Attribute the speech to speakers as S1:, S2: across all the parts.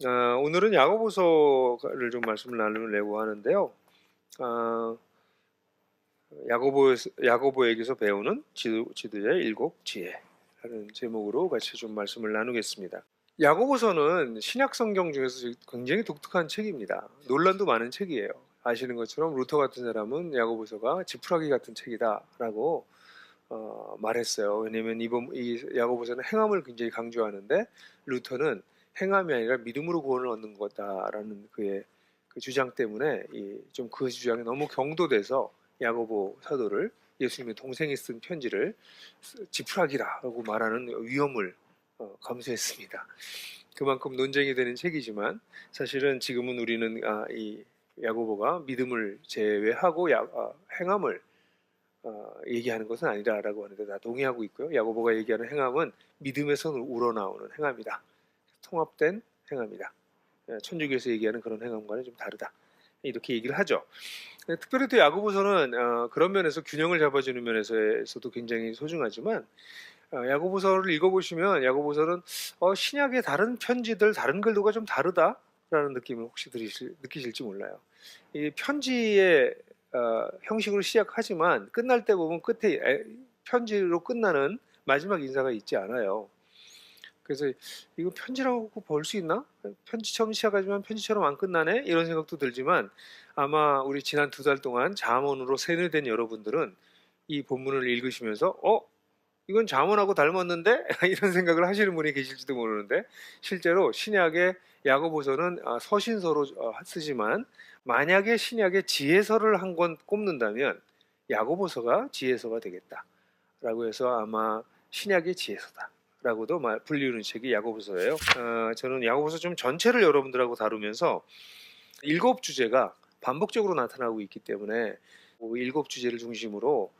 S1: 오늘은 야고보서를 좀 말씀을 나누려고 하는데요. 야고보에게서 배우는 지도자의 일곱 지혜라는 제목으로 같이 좀 말씀을 나누겠습니다. 야고보서는 신약 성경 중에서 굉장히 독특한 책입니다. 논란도 많은 책이에요. 아시는 것처럼 루터 같은 사람은 야고보서가 지푸라기 같은 책이다라고 말했어요. 왜냐하면 이 야고보서는 행함을 굉장히 강조하는데 루터는 행함이 아니라 믿음으로 구원을 얻는 거다라는 그의 그 주장 때문에 좀 그 주장이 너무 경도돼서 야고보 사도를 예수님의 동생이 쓴 편지를 지푸라기라고 말하는 위험을 감수했습니다. 그만큼 논쟁이 되는 책이지만 사실은 지금은 우리는 이 야고보가 믿음을 제외하고 행함을 얘기하는 것은 아니라라고 하는데 다 동의하고 있고요. 야고보가 얘기하는 행함은 믿음에서 우러나오는 행함이다. 통합된 행함이다. 천주교에서 얘기하는 그런 행함과는 좀 다르다. 이렇게 얘기를 하죠. 특별히 또 야고보서는 그런 면에서 균형을 잡아주는 면에서도 굉장히 소중하지만 야고보서를 읽어보시면 야고보서는 신약의 다른 편지들, 다른 글들과 좀 다르다라는 느낌을 혹시 느끼실지 몰라요. 이 편지의 형식으로 시작하지만 끝날 때 보면 끝에 편지로 끝나는 마지막 인사가 있지 않아요. 그래서 이거 편지라고 볼 수 있나? 편지처럼 시작하지만 편지처럼 안 끝나네? 이런 생각도 들지만 아마 우리 지난 2달 동안 잠언으로 세뇌된 여러분들은 이 본문을 읽으시면서 이건 잠언하고 닮았는데? 이런 생각을 하시는 분이 계실지도 모르는데 실제로 신약의 야고보서는 서신서로 쓰지만 만약에 신약의 지혜서를 한 권 꼽는다면 야고보서가 지혜서가 되겠다라고 해서 아마 신약의 지혜서다 라고도 불리우는 책이 야고보서예요. 저는 야고보서 좀 전체를 여러분들하고 다루면서 7 주제가 반복적으로 나타나고 있기 때문에 7 주제를 중심으로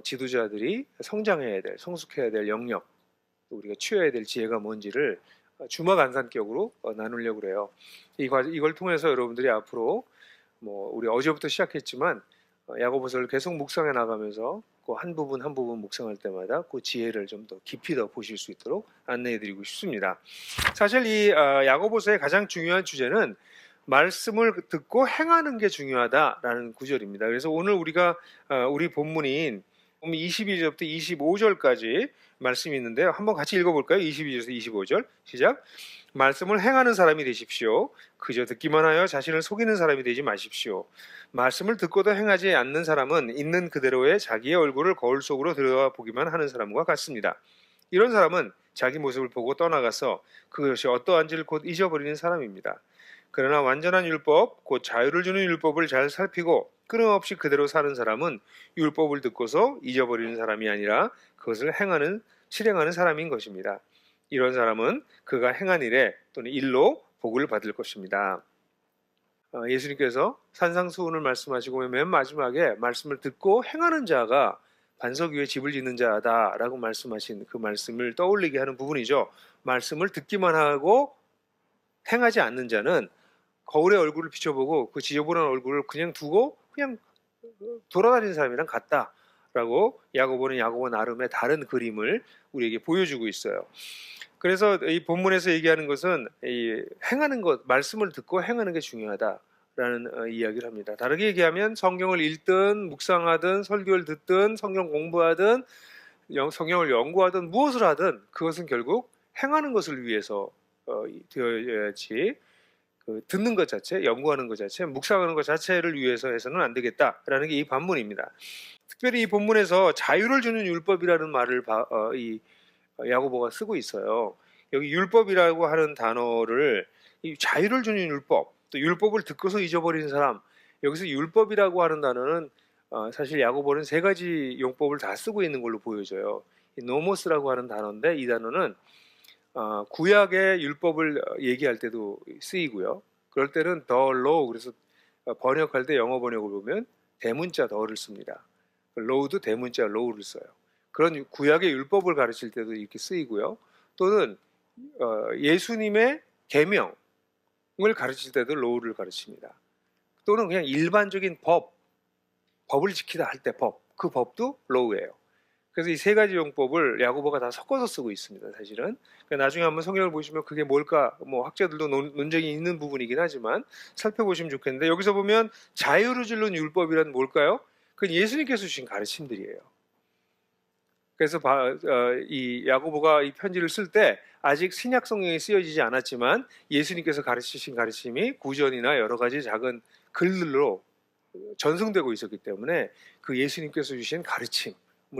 S1: 지도자들이 성장해야 될, 성숙해야 될 영역, 또 우리가 취해야 될 지혜가 뭔지를 주마간산격으로 나누려고 그래요. 이걸 통해서 여러분들이 앞으로 우리 어제부터 시작했지만 야고보서를 계속 묵상해 나가면서 그 한 부분 한 부분 묵상할 때마다 그 지혜를 좀 더 깊이 더 보실 수 있도록 안내해드리고 싶습니다. 사실 이 야고보서의 가장 중요한 주제는 말씀을 듣고 행하는 게 중요하다라는 구절입니다. 그래서 오늘 우리가 우리 본문인 22절부터 25절까지 말씀이 있는데요. 한번 같이 읽어볼까요? 22절에서 25절 시작. 말씀을 행하는 사람이 되십시오. 그저 듣기만 하여 자신을 속이는 사람이 되지 마십시오. 말씀을 듣고도 행하지 않는 사람은 있는 그대로의 자기의 얼굴을 거울 속으로 들여다 보기만 하는 사람과 같습니다. 이런 사람은 자기 모습을 보고 떠나가서 그것이 어떠한지를 곧 잊어버리는 사람입니다. 그러나 완전한 율법, 곧 자유를 주는 율법을 잘 살피고 끊임없이 그대로 사는 사람은 율법을 듣고서 잊어버리는 사람이 아니라 그것을 실행하는 사람인 것입니다. 이런 사람은 그가 행한 일에 또는 일로 복을 받을 것입니다. 예수님께서 산상수훈을 말씀하시고 맨 마지막에 말씀을 듣고 행하는 자가 반석 위에 집을 짓는 자다라고 말씀하신 그 말씀을 떠올리게 하는 부분이죠. 말씀을 듣기만 하고 행하지 않는 자는 거울의 얼굴을 비춰보고 그 지저분한 얼굴을 그냥 두고 그냥 돌아다니는 사람이랑 같다라고 야고보는 야고보 나름의 다른 그림을 우리에게 보여주고 있어요. 그래서 이 본문에서 얘기하는 것은 이 행하는 것, 말씀을 듣고 행하는 게 중요하다라는 이야기를 합니다. 다르게 얘기하면 성경을 읽든 묵상하든 설교를 듣든 성경 공부하든 성경을 연구하든 무엇을 하든 그것은 결국 행하는 것을 위해서 되어야지 듣는 것 자체, 연구하는 것 자체, 묵상하는 것 자체를 위해서 해서는 안 되겠다라는 게 이 반문입니다. 특별히 이 본문에서 자유를 주는 율법이라는 말을 이 야고보가 쓰고 있어요. 여기 율법이라고 하는 단어를 이 자유를 주는 율법, 또 율법을 듣고서 잊어버리는 사람, 여기서 율법이라고 하는 단어는 사실 야고보는 3가지 용법을 다 쓰고 있는 걸로 보여져요. 이 노모스라고 하는 단어인데 이 단어는 구약의 율법을 얘기할 때도 쓰이고요. 그럴 때는 the law, 그래서 번역할 때 영어 번역을 보면 대문자 더를 씁니다. law도 대문자 law를 써요. 그런 구약의 율법을 가르칠 때도 이렇게 쓰이고요. 또는 예수님의 계명을 가르칠 때도 law를 가르칩니다. 또는 그냥 일반적인 법을 지키다 할 때 그 법도 law예요. 그래서 이 세 가지 용법을 야고보가 다 섞어서 쓰고 있습니다. 사실은. 그러니까 나중에 한번 성경을 보시면 그게 뭘까, 뭐 학자들도 논쟁이 있는 부분이긴 하지만 살펴보시면 좋겠는데, 여기서 보면 자유를 주는 율법이란 뭘까요? 그건 예수님께서 주신 가르침들이에요. 그래서 이 야고보가 이 편지를 쓸 때 아직 신약 성경이 쓰여지지 않았지만 예수님께서 가르치신 가르침이 구전이나 여러 가지 작은 글들로 전승되고 있었기 때문에 그 예수님께서 주신 가르침을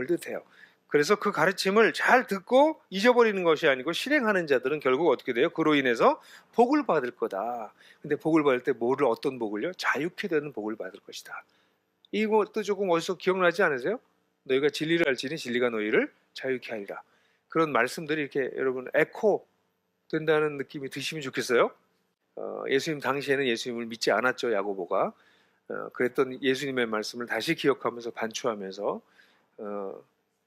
S1: 뜻해요. 그래서 그 가르침을 잘 듣고 잊어버리는 것이 아니고 실행하는 자들은 결국 어떻게 돼요? 그로 인해서 복을 받을 거다. 근데 복을 받을 때 어떤 복을요? 자유케 되는 복을 받을 것이다. 이것도 조금 어디서 기억나지 않으세요? 너희가 진리를 알지니 진리가 너희를 자유케 하리라. 그런 말씀들이 이렇게 여러분 에코 된다는 느낌이 드시면 좋겠어요. 예수님 당시에는 예수님을 믿지 않았죠, 야고보가. 그랬던 예수님의 말씀을 다시 기억하면서 반추하면서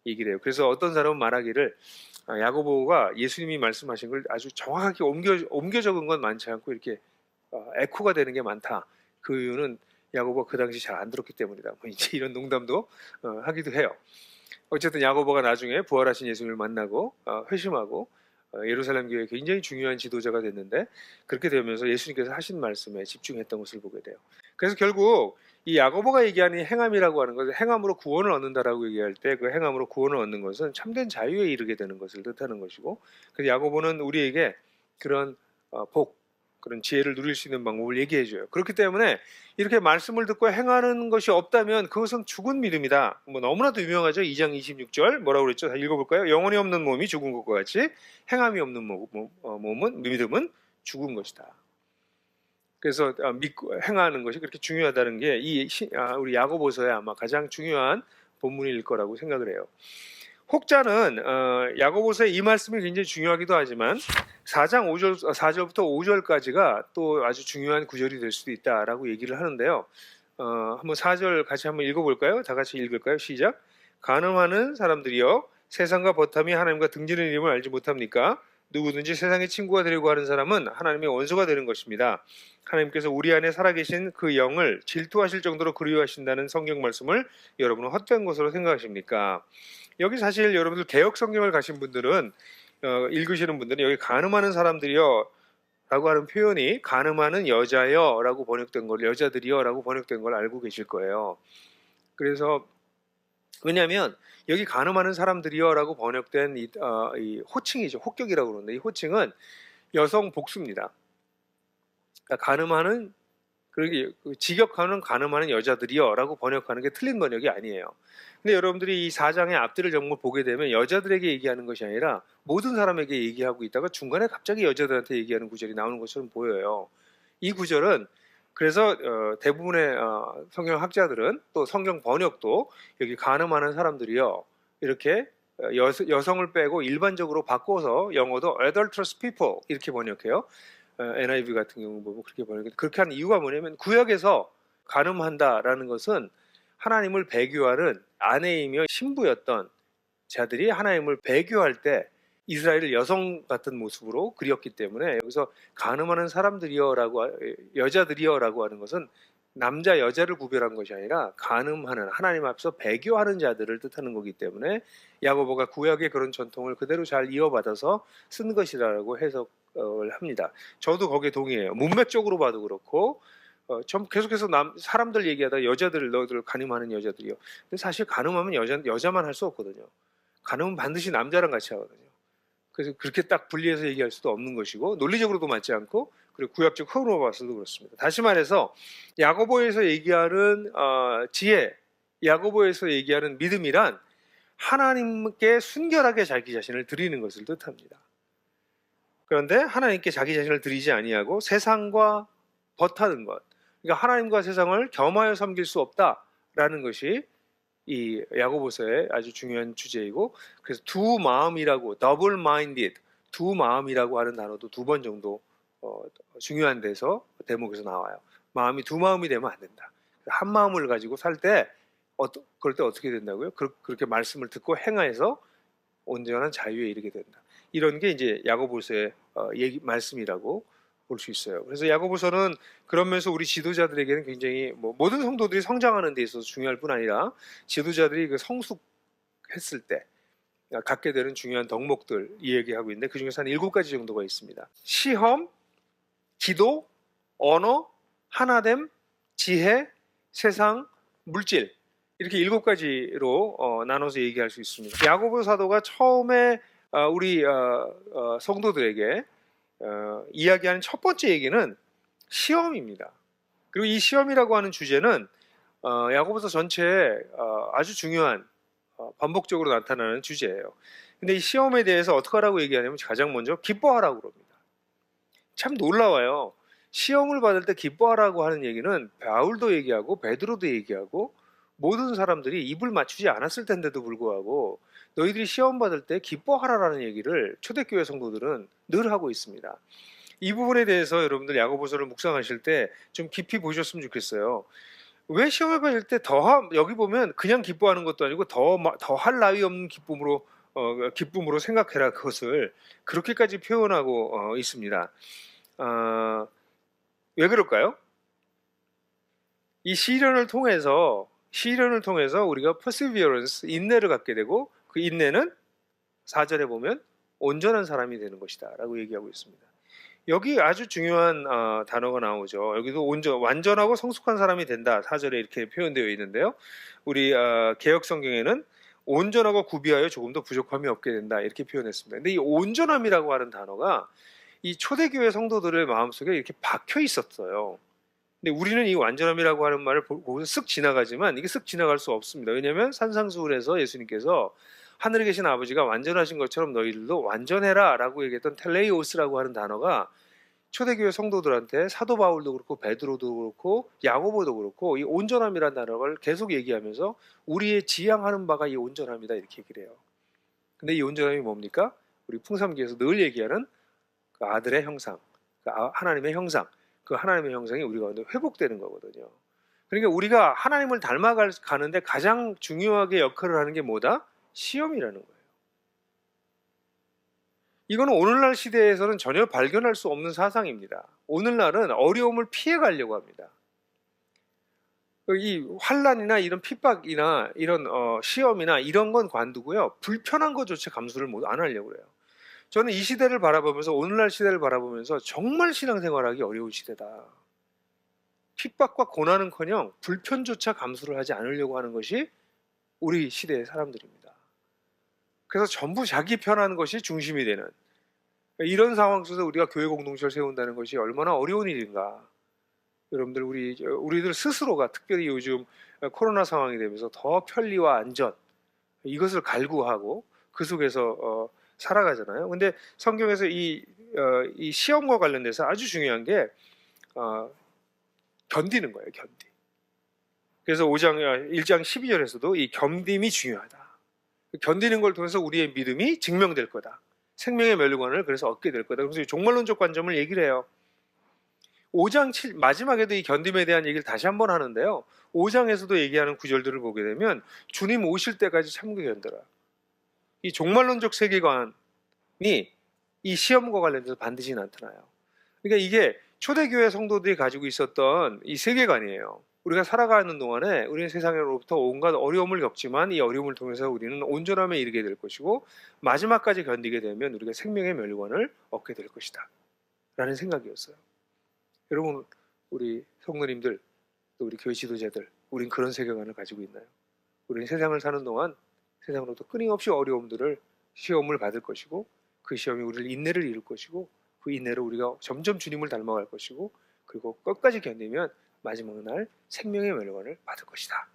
S1: 얘기를 해요. 그래서 어떤 사람은 말하기를 야고보가 예수님이 말씀하신 걸 아주 정확하게 옮겨 적은 건 많지 않고 이렇게 에코가 되는 게 많다. 그 이유는 야고보가 그 당시 잘 안 들었기 때문이다. 뭐 이제 이런 농담도 하기도 해요. 어쨌든 야고보가 나중에 부활하신 예수님을 만나고 회심하고 예루살렘 교회에 굉장히 중요한 지도자가 됐는데, 그렇게 되면서 예수님께서 하신 말씀에 집중했던 것을 보게 돼요. 그래서 결국 이 야고보가 얘기하는 행함이라고 하는 것은 행함으로 구원을 얻는다라고 얘기할 때 그 행함으로 구원을 얻는 것은 참된 자유에 이르게 되는 것을 뜻하는 것이고, 그래서 야고보는 우리에게 그런 그런 지혜를 누릴 수 있는 방법을 얘기해줘요. 그렇기 때문에 이렇게 말씀을 듣고 행하는 것이 없다면 그것은 죽은 믿음이다. 뭐 너무나도 유명하죠. 2장 26절 뭐라고 그랬죠? 다 읽어볼까요? 영혼이 없는 몸이 죽은 것과 같이 행함이 없는 믿음은 죽은 것이다. 그래서 믿고 행하는 것이 그렇게 중요하다는 게 우리 야고보서의 아마 가장 중요한 본문일 거라고 생각을 해요. 혹자는 야고보서의 이 말씀이 굉장히 중요하기도 하지만 4장 4절부터 5절까지가 또 아주 중요한 구절이 될 수도 있다라고 얘기를 하는데요. 한번 4절 같이 한번 읽어볼까요? 다 같이 읽을까요? 시작. 간음하는 사람들이여 세상과 버탐이 하나님과 등지는 이름을 알지 못합니까? 누구든지 세상의 친구가 되려고 하는 사람은 하나님의 원수가 되는 것입니다. 하나님께서 우리 안에 살아계신 그 영을 질투하실 정도로 그리워하신다는 성경 말씀을 여러분은 헛된 것으로 생각하십니까? 여기 사실 여러분들 개역 성경을 가신 분들은 읽으시는 분들은 여기 간음하는 사람들이요 라고 하는 표현이 간음하는 여자여 라고 번역된 걸, 여자들이여 라고 번역된 걸 알고 계실 거예요. 그래서 왜냐하면 여기 간음하는 사람들이여 라고 번역된 이 호칭이죠. 혹격이라고 그러는데 이 호칭은 여성 복수입니다. 그러니까 간음하는, 직역하는 간음하는 여자들이여 라고 번역하는 게 틀린 번역이 아니에요. 근데 여러분들이 이 4장의 앞뒤를 정말 보게 되면 여자들에게 얘기하는 것이 아니라 모든 사람에게 얘기하고 있다가 중간에 갑자기 여자들한테 얘기하는 구절이 나오는 것처럼 보여요. 이 구절은 그래서 대부분의 성경학자들은 또 성경 번역도 여기 간음하는 사람들이요 이렇게 여성을 빼고 일반적으로 바꿔서 영어도 adulterous people 이렇게 번역해요. NIV 같은 경우 보면 그렇게 번역해요. 그렇게 하는 이유가 뭐냐면 구약에서 간음한다라는 것은 하나님을 배교하는 아내이며 신부였던 자들이 하나님을 배교할 때 이스라엘을 여성 같은 모습으로 그렸기 때문에 여기서 간음하는 사람들이여라고, 여자들이여라고 하는 것은 남자 여자를 구별한 것이 아니라 간음하는, 하나님 앞에서 배교하는 자들을 뜻하는 거기 때문에 야고보가 구약의 그런 전통을 그대로 잘 이어받아서 쓴 것이라고 해석을 합니다. 저도 거기에 동의해요. 문맥적으로 봐도 그렇고 전 계속해서 사람들 얘기하다 여자들, 너희들 간음하는 여자들이요. 근데 사실 간음하면 여자만 할 수 없거든요. 간음은 반드시 남자랑 같이 하거든요. 그래서 그렇게 딱 분리해서 얘기할 수도 없는 것이고 논리적으로도 맞지 않고, 그리고 구약적 흐름으로 봐서도 그렇습니다. 다시 말해서 야고보에서 얘기하는 지혜, 야고보에서 얘기하는 믿음이란 하나님께 순결하게 자기 자신을 드리는 것을 뜻합니다. 그런데 하나님께 자기 자신을 드리지 아니하고 세상과 버타는 것, 그러니까 하나님과 세상을 겸하여 섬길 수 없다라는 것이 이 야고보서의 아주 중요한 주제이고, 그래서 두 마음이라고, double minded, 두 마음이라고 하는 단어도 2번 정도 중요한 데서 대목에서 나와요. 마음이 두 마음이 되면 안 된다. 한 마음을 가지고 살 때 그럴 때 어떻게 된다고요? 그렇게 말씀을 듣고 행하여서 온전한 자유에 이르게 된다. 이런 게 이제 야고보서의 말씀이라고 볼 수 있어요. 그래서 야고보서는 그런 면에서 우리 지도자들에게는 굉장히 모든 성도들이 성장하는 데 있어서 중요할 뿐 아니라 지도자들이 그 성숙해서 했을 때 갖게 되는 중요한 덕목들 이야기하고 있는데 그 중에서 한 7가지 정도가 있습니다. 시험, 기도, 언어, 하나됨, 지혜, 세상, 물질, 이렇게 7가지로 나눠서 얘기할 수 있습니다. 야고보 사도가 처음에 우리 성도들에게 이야기하는 첫 번째 얘기는 시험입니다. 그리고 이 시험이라고 하는 주제는 야고보서 전체에 아주 중요한 반복적으로 나타나는 주제예요. 근데 이 시험에 대해서 어떻게 하라고 얘기하냐면 가장 먼저 기뻐하라고 그럽니다. 참 놀라워요. 시험을 받을 때 기뻐하라고 하는 얘기는 바울도 얘기하고 베드로도 얘기하고 모든 사람들이 입을 맞추지 않았을 텐데도 불구하고 너희들이 시험 받을 때 기뻐하라라는 얘기를 초대교회 성도들은 늘 하고 있습니다. 이 부분에 대해서 여러분들 야고보서를 묵상하실 때 좀 깊이 보셨으면 좋겠어요. 왜 시험을 받을 때 여기 보면 그냥 기뻐하는 것도 아니고 더 할 나위 없는 기쁨으로 생각해라, 그것을 그렇게까지 표현하고 있습니다. 왜 그럴까요? 이 시련을 통해서 우리가 perseverance, 인내를 갖게 되고 그 인내는 4절에 보면 온전한 사람이 되는 것이다 라고 얘기하고 있습니다. 여기 아주 중요한 단어가 나오죠. 여기도 완전하고 성숙한 사람이 된다, 4절에 이렇게 표현되어 있는데요. 우리 개역 성경에는 온전하고 구비하여 조금 더 부족함이 없게 된다 이렇게 표현했습니다. 근데 이 온전함이라고 하는 단어가 이 초대교회 성도들의 마음속에 이렇게 박혀 있었어요. 근데 우리는 이 완전함이라고 하는 말을 보고 쓱 지나가지만 이게 쓱 지나갈 수 없습니다. 왜냐하면 산상수훈에서 예수님께서 하늘에 계신 아버지가 완전하신 것처럼 너희들도 완전해라 라고 얘기했던 텔레이오스라고 하는 단어가 초대교회 성도들한테 사도 바울도 그렇고 베드로도 그렇고 야고보도 그렇고 이 온전함이라는 단어를 계속 얘기하면서 우리의 지향하는 바가 이 온전함이다 이렇게 얘기를 해요. 근데 이 온전함이 뭡니까? 우리 풍삼기에서 늘 얘기하는 그 아들의 형상, 그 하나님의 형상, 그 하나님의 형상이 우리 가운데 회복되는 거거든요. 그러니까 우리가 하나님을 닮아가는데 가장 중요하게 역할을 하는 게 뭐다? 시험이라는 거예요. 이거는 오늘날 시대에서는 전혀 발견할 수 없는 사상입니다. 오늘날은 어려움을 피해 가려고 합니다. 이 환난이나 이런 핍박이나 이런 시험이나 이런 건 관두고요. 불편한 것조차 감수를 안 하려고 그래요. 저는 이 시대를 바라보면서, 오늘날 시대를 바라보면서 정말 신앙생활하기 어려운 시대다. 핍박과 고난은커녕 불편조차 감수를 하지 않으려고 하는 것이 우리 시대의 사람들입니다. 그래서 전부 자기 편한 것이 중심이 되는 이런 상황 속에서 우리가 교회 공동체를 세운다는 것이 얼마나 어려운 일인가. 여러분들 우리들 스스로가 특별히 요즘 코로나 상황이 되면서 더 편리와 안전 이것을 갈구하고 그 속에서 살아가잖아요. 근데 성경에서 이 시험과 관련돼서 아주 중요한 게 견디는 거예요. 그래서 1장 12절에서도 이 견딤이 중요하다. 견디는 걸 통해서 우리의 믿음이 증명될 거다. 생명의 멸류관을 그래서 얻게 될 거다. 그래서 종말론적 관점을 얘기를 해요. 5장 7 마지막에도 이 견딤에 대한 얘기를 다시 한번 하는데요. 5장에서도 얘기하는 구절들을 보게 되면 주님 오실 때까지 참고 견뎌라. 이 종말론적 세계관이 이 시험과 관련해서 반드시 나타나요. 그러니까 이게 초대교회 성도들이 가지고 있었던 이 세계관이에요. 우리가 살아가는 동안에 우리는 세상으로부터 온갖 어려움을 겪지만 이 어려움을 통해서 우리는 온전함에 이르게 될 것이고 마지막까지 견디게 되면 우리가 생명의 멸류관을 얻게 될 것이다 라는 생각이었어요. 여러분, 우리 성도님들, 또 우리 교회 지도자들, 우린 그런 세계관을 가지고 있나요? 우리는 세상을 사는 동안 세상으로부터 끊임없이 시험을 받을 것이고 그 시험이 우리를 인내를 이룰 것이고 그 인내로 우리가 점점 주님을 닮아갈 것이고 그리고 끝까지 견디면 마지막 날 생명의 멸류관을 받을 것이다.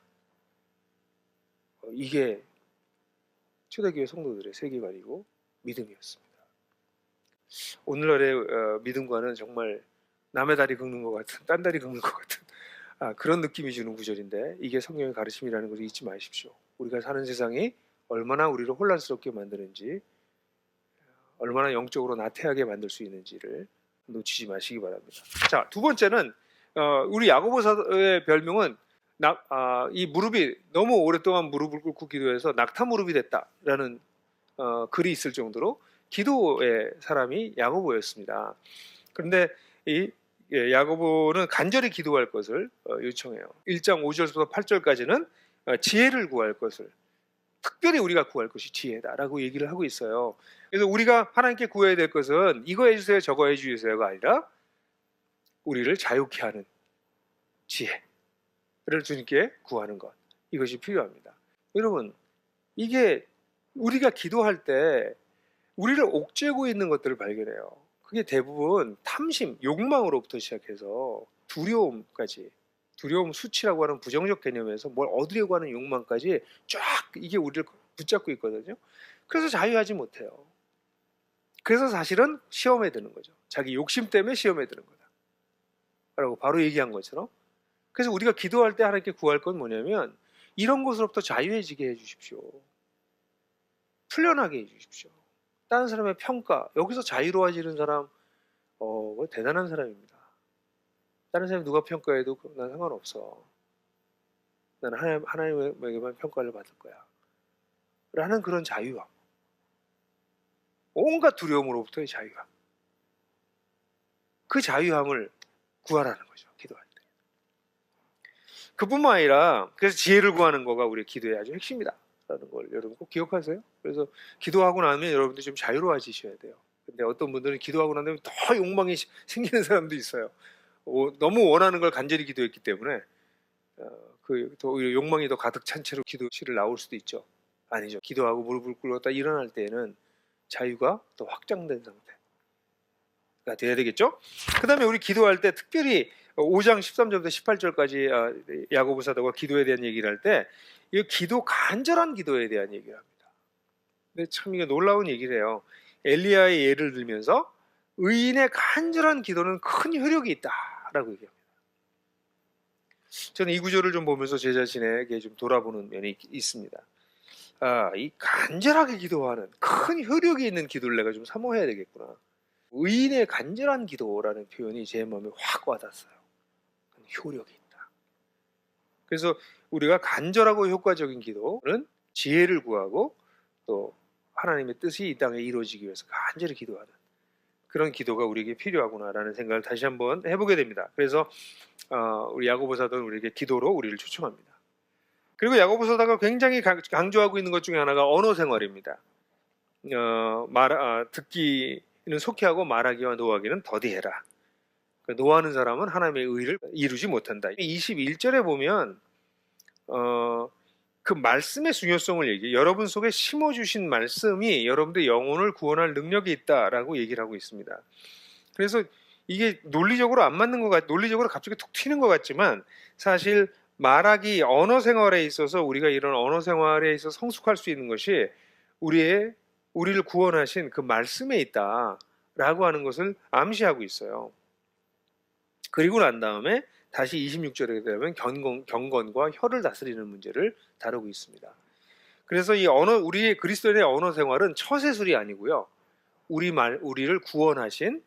S1: 이게 초대교회 성도들의 세계관이고 믿음이었습니다. 오늘날의 믿음과는 정말 남의 다리 긁는 것 같은, 딴 다리 긁는 것 같은 그런 느낌이 주는 구절인데 이게 성경의 가르침이라는 것을 잊지 마십시오. 우리가 사는 세상이 얼마나 우리를 혼란스럽게 만드는지, 얼마나 영적으로 나태하게 만들 수 있는지를 놓치지 마시기 바랍니다. 자, 두 번째는 우리 야고보서의 별명은 이 무릎이 너무 오랫동안 무릎을 꿇고 기도해서 낙타 무릎이 됐다라는 글이 있을 정도로 기도의 사람이 야고보였습니다. 그런데 이 야고보는 간절히 기도할 것을 요청해요. 1장 5절부터 8절까지는 지혜를 구할 것을, 특별히 우리가 구할 것이 지혜다라고 얘기를 하고 있어요. 그래서 우리가 하나님께 구해야 될 것은 이거 해주세요 저거 해주세요가 아니라 우리를 자유케 하는 지혜를 주님께 구하는 것, 이것이 필요합니다. 여러분, 이게 우리가 기도할 때 우리를 옥죄고 있는 것들을 발견해요. 그게 대부분 탐심, 욕망으로부터 시작해서 두려움까지, 두려움, 수치라고 하는 부정적 개념에서 뭘 얻으려고 하는 욕망까지 쫙 이게 우리를 붙잡고 있거든요. 그래서 자유하지 못해요. 그래서 사실은 시험에 드는 거죠. 자기 욕심 때문에 시험에 드는 거다 라고 바로 얘기한 것처럼. 그래서 우리가 기도할 때 하나님께 구할 건 뭐냐면 이런 것으로부터 자유해지게 해주십시오. 풀려나게 해주십시오. 다른 사람의 평가, 여기서 자유로워지는 사람 대단한 사람입니다. 다른 사람이 누가 평가해도 난 상관없어. 나는 하나님에게만 평가를 받을 거야 라는 그런 자유함, 온갖 두려움으로부터의 자유함, 그 자유함을 구하라는 거죠. 기도할 때. 그뿐만 아니라 그래서 지혜를 구하는 거가 우리의 기도의 아주 핵심이다 라는 걸 여러분 꼭 기억하세요. 그래서 기도하고 나면 여러분들 좀 자유로워지셔야 돼요. 근데 어떤 분들은 기도하고 난 다음에 더 욕망이 생기는 사람도 있어요. 너무 원하는 걸 간절히 기도했기 때문에 더 오히려 욕망이 더 가득 찬 채로 기도실을 나올 수도 있죠. 아니죠. 기도하고 무릎을 꿇었다 일어날 때에는 자유가 더 확장된 상태가 돼야 되겠죠. 그 다음에 우리 기도할 때 특별히 5장 13절부터 18절까지 야고보 사도가 기도에 대한 얘기를 할 때 이 기도, 간절한 기도에 대한 얘기를 합니다. 근데 참 이게 놀라운 얘기를 해요. 엘리야의 예를 들면서 의인의 간절한 기도는 큰 효력이 있다라고 얘기합니다. 저는 이 구절을 좀 보면서 제 자신에게 좀 돌아보는 면이 있습니다. 이 간절하게 기도하는 큰 효력이 있는 기도를 내가 좀 사모해야 되겠구나. 의인의 간절한 기도라는 표현이 제 마음에 확 와닿았어요. 효력이 있다. 그래서 우리가 간절하고 효과적인 기도는 지혜를 구하고 또 하나님의 뜻이 이 땅에 이루어지기 위해서 간절히 기도하는 그런 기도가 우리에게 필요하구나라는 생각을 다시 한번 해보게 됩니다. 그래서 우리 야고보 사도는 우리에게 기도로 우리를 초청합니다. 그리고 야고보 사도가 굉장히 강조하고 있는 것 중에 하나가 언어 생활입니다. 듣기는 속히하고 말하기와 노하기는 더디해라. 노하는 사람은 하나님의 의를 이루지 못한다. 21절에 보면 그 말씀의 중요성을 얘기해요. 여러분 속에 심어주신 말씀이 여러분들의 영혼을 구원할 능력이 있다라고 얘기를 하고 있습니다. 그래서 이게 논리적으로 안 맞는 것 논리적으로 갑자기 툭 튀는 것 같지만 사실 말하기, 언어 생활에 있어서 우리가 이런 언어 생활에 있어서 성숙할 수 있는 것이 우리를 구원하신 그 말씀에 있다라고 하는 것을 암시하고 있어요. 그리고 난 다음에 다시 26절에 되면 경건과 혀를 다스리는 문제를 다루고 있습니다. 그래서 우리의 그리스도인의 언어 생활은 처세술이 아니고요. 우리를 구원하신,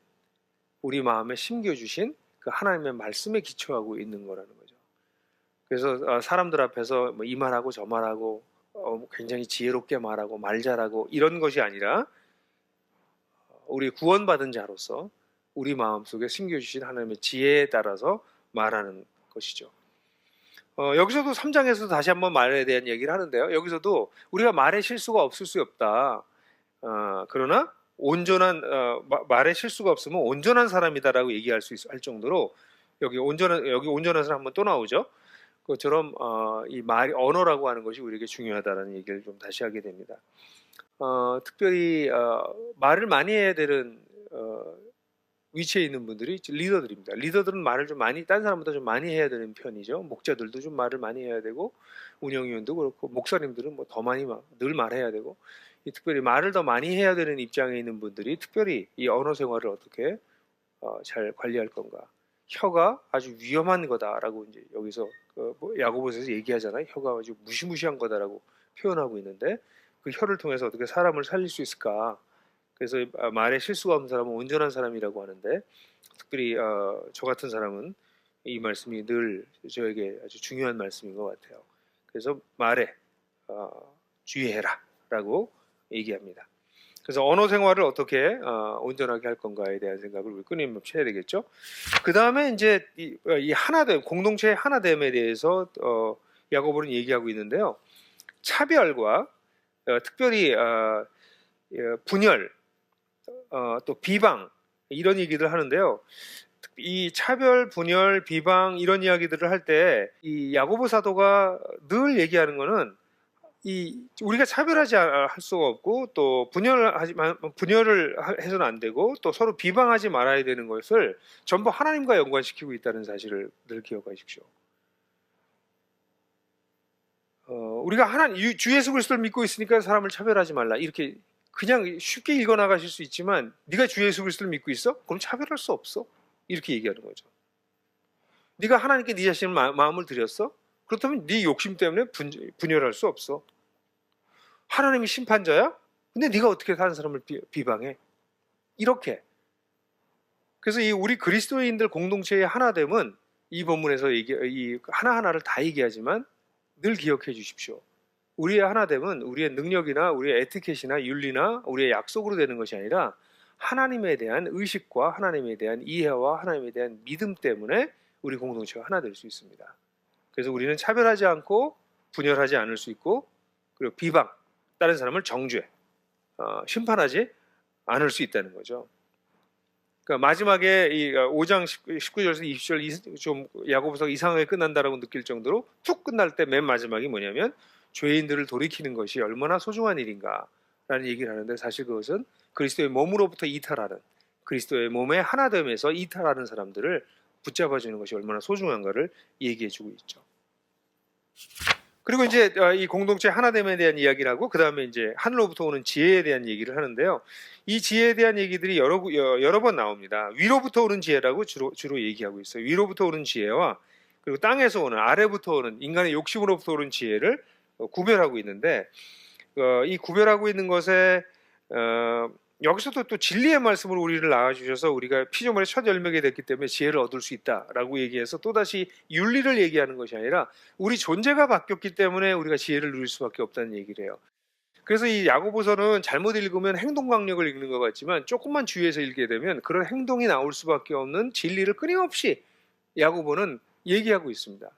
S1: 우리 마음에 심겨주신 그 하나님의 말씀에 기초하고 있는 거라는 거죠. 그래서 사람들 앞에서 이 말하고 저 말하고 굉장히 지혜롭게 말하고 말 잘하고 이런 것이 아니라 우리 구원받은 자로서 우리 마음속에 심겨주신 하나님의 지혜에 따라서 말하는 것이죠. 여기서도 3장에서도 다시 한번 말에 대한 얘기를 하는데요. 여기서도 우리가 말에 실수가 없을 수 없다. 그러나 말에 실수가 없으면 온전한 사람이다라고 얘기할 할 정도로 여기 온전한 사람 한번 또 나오죠. 그것처럼 이 언어라고 하는 것이 우리에게 중요하다라는 얘기를 좀 다시 하게 됩니다. 특별히 말을 많이 해야 되는 위치에 있는 분들이 리더들입니다. 리더들은 말을 좀 많이, 딴 사람보다 좀 많이 해야 되는 편이죠. 목자들도 좀 말을 많이 해야 되고, 운영위원도 그렇고, 목사님들은 뭐 더 많이 늘 말해야 되고, 특별히 말을 더 많이 해야 되는 입장에 있는 분들이 특별히 이 언어 생활을 어떻게 잘 관리할 건가. 혀가 아주 위험한 거다라고 이제 여기서 야고보서에서 얘기하잖아요. 혀가 아주 무시무시한 거다라고 표현하고 있는데 그 혀를 통해서 어떻게 사람을 살릴 수 있을까? 그래서 말에 실수가 없는 사람은 온전한 사람이라고 하는데 특별히 저 같은 사람은 이 말씀이 늘 저에게 아주 중요한 말씀인 것 같아요. 그래서 말에 주의해라 라고 얘기합니다. 그래서 언어 생활을 어떻게 온전하게 할 건가에 대한 생각을 우리 끊임없이 해야 되겠죠. 그 다음에 이제 이 하나됨, 공동체의 하나됨에 대해서 야고보는 얘기하고 있는데요. 차별과 특별히 분열, 또 비방 이런 얘기들 하는데요. 이 차별, 분열, 비방 이런 이야기들을 할 때 이 야고보 사도가 늘 얘기하는 거는 이 우리가 차별하지 할 수가 없고 또 분열을 해서는 안 되고 또 서로 비방하지 말아야 되는 것을 전부 하나님과 연관시키고 있다는 사실을 늘 기억하십시오. 우리가 주 예수 그리스도를 믿고 있으니까 사람을 차별하지 말라 이렇게 그냥 쉽게 읽어 나가실 수 있지만 네가 주 예수 그리스도를 믿고 있어? 그럼 차별할 수 없어. 이렇게 얘기하는 거죠. 네가 하나님께 네 자신을 마음을 드렸어? 그렇다면 네 욕심 때문에 분열할 수 없어. 하나님이 심판자야? 근데 네가 어떻게 다른 사람을 비방해? 이렇게. 그래서 이 우리 그리스도인들 공동체의 하나됨은 이 본문에서 이 하나하나를 다 얘기하지만 늘 기억해 주십시오. 우리의 하나됨은 우리의 능력이나 우리의 에티켓이나 윤리나 우리의 약속으로 되는 것이 아니라 하나님에 대한 의식과 하나님에 대한 이해와 하나님에 대한 믿음 때문에 우리 공동체가 하나 될 수 있습니다. 그래서 우리는 차별하지 않고 분열하지 않을 수 있고 그리고 비방, 다른 사람을 정죄, 심판하지 않을 수 있다는 거죠. 그러니까 마지막에 이 5장 19절에서 20절 좀 야고보서가 이상하게 끝난다라고 느낄 정도로 툭 끝날 때 맨 마지막이 뭐냐면 죄인들을 돌이키는 것이 얼마나 소중한 일인가라는 얘기를 하는데 사실 그것은 그리스도의 몸으로부터 이탈하는 그리스도의 몸의 하나됨에서 이탈하는 사람들을 붙잡아주는 것이 얼마나 소중한가를 얘기해주고 있죠. 그리고 이제 이 공동체 하나됨에 대한 이야기를 하고 그 다음에 이제 하늘로부터 오는 지혜에 대한 얘기를 하는데요. 이 지혜에 대한 얘기들이 여러 번 나옵니다. 위로부터 오는 지혜라고 주로 얘기하고 있어요. 위로부터 오는 지혜와 그리고 땅에서 오는 아래부터 오는 인간의 욕심으로부터 오는 지혜를 구별하고 있는데 이 구별하고 있는 것에 여기서도 또 진리의 말씀을 우리를 나와주셔서 우리가 피조물의 첫 열매가 됐기 때문에 지혜를 얻을 수 있다라고 얘기해서 또다시 윤리를 얘기하는 것이 아니라 우리 존재가 바뀌었기 때문에 우리가 지혜를 누릴 수밖에 없다는 얘기를 해요. 그래서 이 야고보서는 잘못 읽으면 행동 강령을 읽는 것 같지만 조금만 주의해서 읽게 되면 그런 행동이 나올 수밖에 없는 진리를 끊임없이 야고보는 얘기하고 있습니다.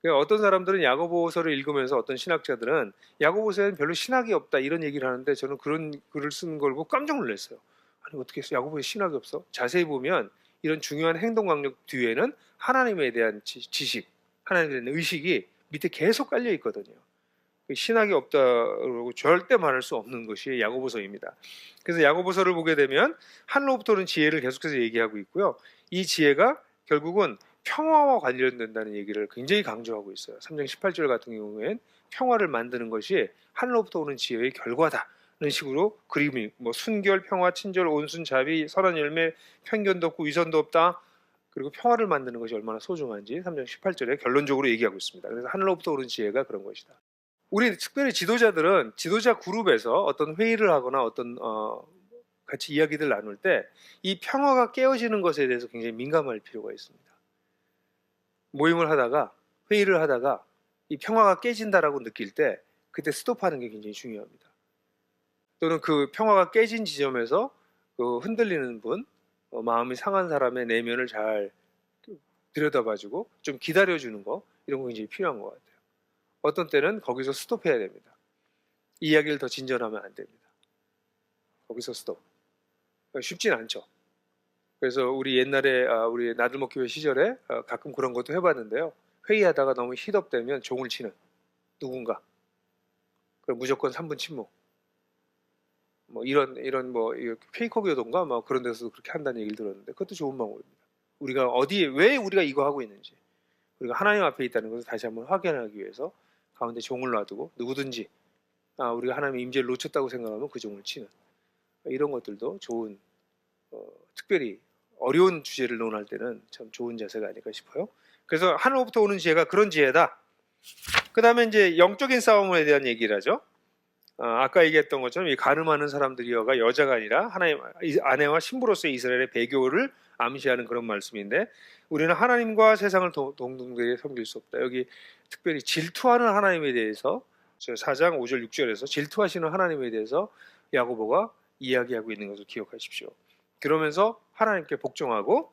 S1: 어떤 사람들은 야고보서를 읽으면서 어떤 신학자들은 야고보서에는 별로 신학이 없다 이런 얘기를 하는데 저는 그런 글을 쓰는 걸 보고 깜짝 놀랐어요. 아니 어떻게 해서 야고보에 신학이 없어? 자세히 보면 이런 중요한 행동 강력 뒤에는 하나님에 대한 지식, 하나님에 대한 의식이 밑에 계속 깔려 있거든요. 신학이 없다고 절대 말할 수 없는 것이 야고보서입니다. 그래서 야고보서를 보게 되면 하늘로부터는 지혜를 계속해서 얘기하고 있고요. 이 지혜가 결국은 평화와 관련된다는 얘기를 굉장히 강조하고 있어요. 3장 18절 같은 경우엔 평화를 만드는 것이 하늘로부터 오는 지혜의 결과다는 식으로 그림이 순결, 평화, 친절, 온순, 자비, 선한 열매, 편견도 없고 위선도 없다. 그리고 평화를 만드는 것이 얼마나 소중한지 3장 18절에 결론적으로 얘기하고 있습니다. 그래서 하늘로부터 오는 지혜가 그런 것이다. 우리 특별히 지도자들은 지도자 그룹에서 어떤 회의를 하거나 어떤 같이 이야기들 나눌 때 이 평화가 깨어지는 것에 대해서 굉장히 민감할 필요가 있습니다. 모임을 하다가 회의를 하다가 이 평화가 깨진다라고 느낄 때 그때 스톱하는 게 굉장히 중요합니다. 또는 그 평화가 깨진 지점에서 그 흔들리는 분, 마음이 상한 사람의 내면을 잘 들여다봐주고 좀 기다려주는 거 이런 거 굉장히 필요한 것 같아요. 어떤 때는 거기서 스톱해야 됩니다. 이야기를 더 진전하면 안 됩니다. 거기서 스톱. 쉽진 않죠. 그래서 우리 옛날에 우리 나들목교회 시절에 가끔 그런 것도 해봤는데요. 회의하다가 너무 히끅되면 종을 치는 누군가. 그럼 무조건 3분 침묵. 이런 페이커 교도인가 그런 데서도 그렇게 한다는 얘기를 들었는데 그것도 좋은 방법입니다. 우리가 왜 우리가 이거 하고 있는지 우리가 하나님 앞에 있다는 것을 다시 한번 확인하기 위해서 가운데 종을 놔두고 누구든지 우리가 하나님의 임재를 놓쳤다고 생각하면 그 종을 치는 이런 것들도 좋은 특별히 어려운 주제를 논할 때는 참 좋은 자세가 아닐까 싶어요. 그래서 하늘로부터 오는 지혜가 그런 지혜다. 그 다음에 이제 영적인 싸움에 대한 얘기를 하죠. 아까 얘기했던 것처럼 이 가늠하는 사람들이여가 여자가 아니라 하나님 아내와 신부로서의 이스라엘의 배교를 암시하는 그런 말씀인데 우리는 하나님과 세상을 동등되게 섬길 수 없다. 여기 특별히 질투하는 하나님에 대해서 4장 5절 6절에서 질투하시는 하나님에 대해서 야고보가 이야기하고 있는 것을 기억하십시오. 그러면서 하나님께 복종하고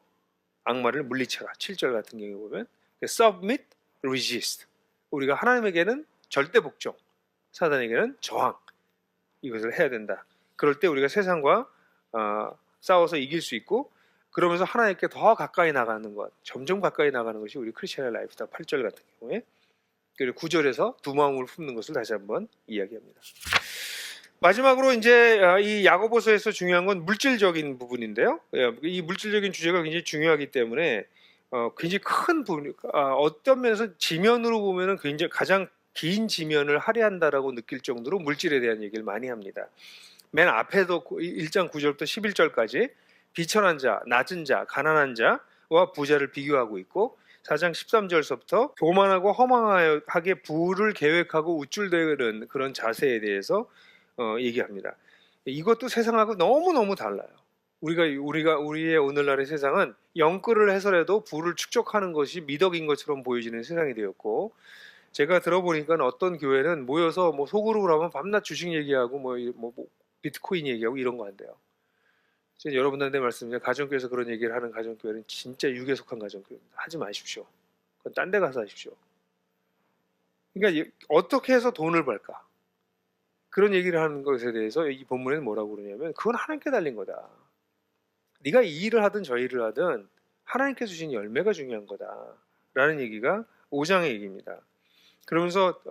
S1: 악마를 물리쳐라. 7절 같은 경우에 보면 submit, resist. 우리가 하나님에게는 절대 복종, 사단에게는 저항. 이것을 해야 된다. 그럴 때 우리가 세상과 싸워서 이길 수 있고 그러면서 하나님께 더 가까이 나가는 것, 점점 가까이 나가는 것이 우리 크리스천의 라이프다. 8절 같은 경우에. 그리고 9절에서 두 마음을 품는 것을 다시 한번 이야기합니다. 마지막으로 이제 이 야고보서에서 중요한 건 물질적인 부분인데요. 이 물질적인 주제가 굉장히 중요하기 때문에 굉장히 큰 부분, 어떤 면에서 지면으로 보면은 굉장히 가장 긴 지면을 할애한다라고 느낄 정도로 물질에 대한 얘기를 많이 합니다. 맨 앞에도 1장 9절부터 11절까지 비천한 자, 낮은 자, 가난한 자와 부자를 비교하고 있고 4장 13절서부터 교만하고 허망하게 부를 계획하고 우쭐대는 그런 자세에 대해서 얘기합니다. 이것도 세상하고 너무너무 달라요. 우리의 오늘날의 세상은 영끌을 해서라도 부를 축적하는 것이 미덕인 것처럼 보여지는 세상이 되었고, 제가 들어보니까 어떤 교회는 모여서 뭐 소그룹을 하면 밤낮 주식 얘기하고 뭐 비트코인 얘기하고 이런 거 한대요. 제가 여러분들한테 말씀드리면 가정교회에서 그런 얘기를 하는 가정교회는 진짜 육에 속한 가정교회입니다. 하지 마십시오. 그건 딴 데 가서 하십시오. 그러니까 어떻게 해서 돈을 벌까? 그런 얘기를 하는 것에 대해서 이 본문에는 뭐라고 그러냐면 그건 하나님께 달린 거다. 네가 이 일을 하든 저 일을 하든 하나님께 주신 열매가 중요한 거다라는 얘기가 5장의 얘기입니다. 그러면서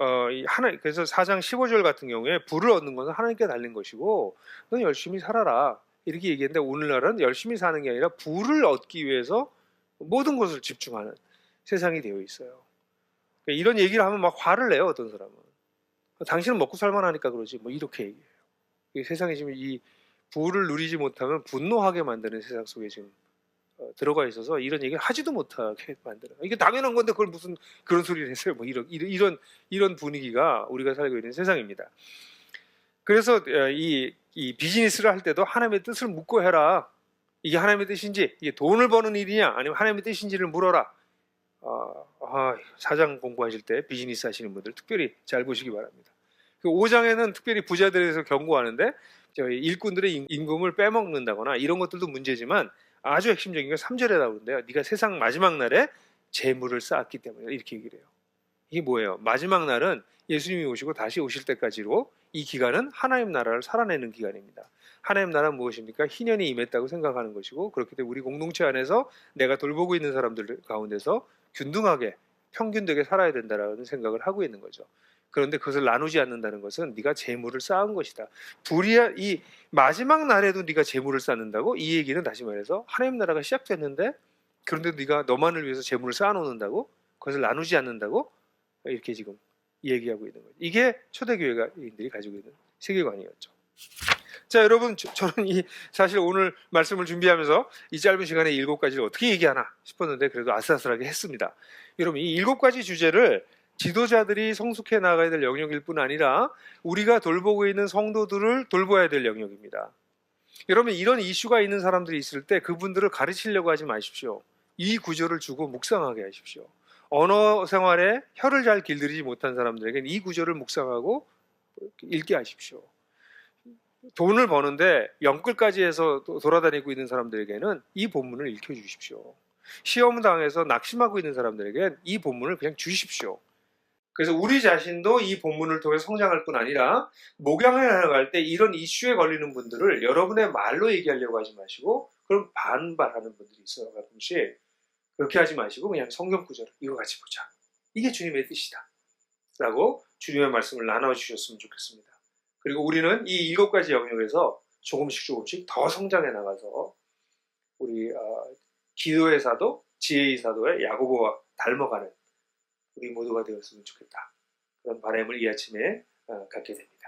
S1: 그래서 4장 15절 같은 경우에 부를 얻는 것은 하나님께 달린 것이고 넌 열심히 살아라 이렇게 얘기했는데, 오늘날은 열심히 사는 게 아니라 부를 얻기 위해서 모든 것을 집중하는 세상이 되어 있어요. 그러니까 이런 얘기를 하면 막 화를 내요. 어떤 사람은 당신은 먹고 살만하니까 그러지 뭐 이렇게 얘기해요. 이 세상에 지금 이 부를 누리지 못하면 분노하게 만드는 세상 속에 지금 들어가 있어서 이런 얘기를 하지도 못하게 만들어요. 이게 당연한 건데 그걸 무슨 그런 소리를 했어요. 뭐 이런 분위기가 우리가 살고 있는 세상입니다. 그래서 이 비즈니스를 할 때도 하나님의 뜻을 묻고 해라. 이게 하나님의 뜻인지, 이게 돈을 버는 일이냐 아니면 하나님의 뜻인지를 물어라. 사장 공부하실 때 비즈니스 하시는 분들 특별히 잘 보시기 바랍니다. 그 5장에는 특별히 부자들에 대해서 경고하는데 저희 일꾼들의 임금을 빼먹는다거나 이런 것들도 문제지만 아주 핵심적인 게 3절에 나오는데요. 네가 세상 마지막 날에 재물을 쌓았기 때문에 이렇게 얘기를 해요. 이게 뭐예요? 마지막 날은 예수님이 오시고 다시 오실 때까지로 이 기간은 하나님 나라를 살아내는 기간입니다. 하나님 나라는 무엇입니까? 희년이 임했다고 생각하는 것이고, 그렇기 때문에 우리 공동체 안에서 내가 돌보고 있는 사람들 가운데서 균등하게 평균되게 살아야 된다라는 생각을 하고 있는 거죠. 그런데 그것을 나누지 않는다는 것은 네가 재물을 쌓은 것이다. 이 마지막 날에도 네가 재물을 쌓는다고? 이 얘기는 다시 말해서 하나님 나라가 시작됐는데 그런데 네가 너만을 위해서 재물을 쌓아놓는다고? 그것을 나누지 않는다고? 이렇게 지금 얘기하고 있는 거죠. 이게 초대교회인들이 가지고 있는 세계관이었죠. 자, 여러분, 저는 사실 오늘 말씀을 준비하면서 이 짧은 시간에 7가지를 어떻게 얘기하나 싶었는데 그래도 아슬아슬하게 했습니다. 여러분, 이 7가지 주제를 지도자들이 성숙해 나가야 될 영역일 뿐 아니라 우리가 돌보고 있는 성도들을 돌봐야 될 영역입니다. 여러분, 이런 이슈가 있는 사람들이 있을 때 그분들을 가르치려고 하지 마십시오. 이 구절을 주고 묵상하게 하십시오. 언어 생활에 혀를 잘 길들이지 못한 사람들에게는 이 구절을 묵상하고 읽게 하십시오. 돈을 버는데 영끌까지 해서 돌아다니고 있는 사람들에게는 이 본문을 읽혀주십시오. 시험 당해서 낙심하고 있는 사람들에게는 이 본문을 그냥 주십시오. 그래서 우리 자신도 이 본문을 통해 성장할 뿐 아니라 목양을 나갈 때 이런 이슈에 걸리는 분들을 여러분의 말로 얘기하려고 하지 마시고 그럼 반발하는 분들이 있어요. 가끔씩. 그렇게 하지 마시고 그냥 성경 구절을 이거 같이 보자. 이게 주님의 뜻이다. 라고 주님의 말씀을 나눠주셨으면 좋겠습니다. 그리고 우리는 이 7가지 영역에서 조금씩 더 성장해 나가서 우리 기도의 사도, 지혜의 사도의 야고보와 닮아가는 우리 모두가 되었으면 좋겠다. 그런 바람을 이 아침에 갖게 됩니다.